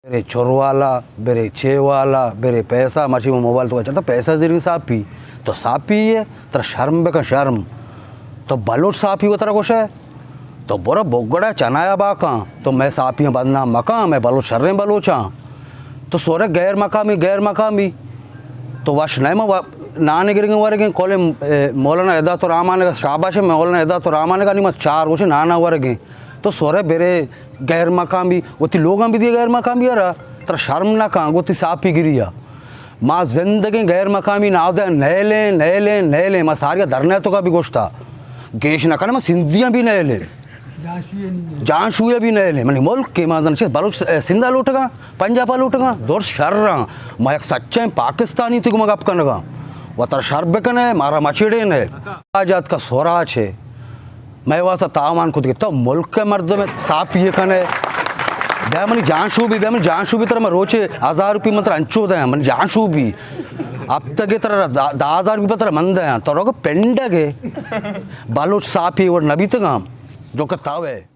बेरे चोरवाला बेरे चेवाला बेरे पैसा मची में मोबाइल तो चलता पैसा जरिए सापी तो सापी है तेरा शर्म बेका शर्म तो बलोच सापी वो तेरा कुछ है तो बोरा बोगड़ा चनाया बाका तो मैं सापी बदना मका मैं बलोच शर्रे बलोचा तो सोरे गैर मकामी तो वाश नहीं मैं नाने गिरेंगे वारे कॉले मौलाना एदा तो रामाने का शाबाश है मौलाना एदा तो रामाने का नहीं मैं चार कुछ नाना वारे तो सोरे बेरे गैर मकामी वो ती लोग भी दिए गैर मकामी यार तेरा शर्म ना कहाँ वो ती सापी गिरिया माँ जिंदगी गैर मकामी ना दे नए ले माँ सारिया धरने तो का भी गोश्त था गेश ना करना मैं सिंधियाँ भी नए ले जान शुए भी नए ले मैंने मुल्क के माँ से बलूच सिंधा लूटेगा पंजाब लूटेगा दौर शर रहा मैं एक सच्चा पाकिस्तानी थी को मैं आपका नगा वो तेरा शर्ब कने मारा मचेड़े ने आजाद का स्वराज है मैं वहाँ तामान खुद के तो मुल्क के मर्द में साफ ये कने मैंने जान शू भी तरह मैं रोचे 1000 रुपये मतलब अंचो दे मैंने जान शू भी अब तक ये तरह 10,000 रुपये तरह मंद है तो रोग पेंडे के बालोच साफ ही और नबी तक जो का ताव है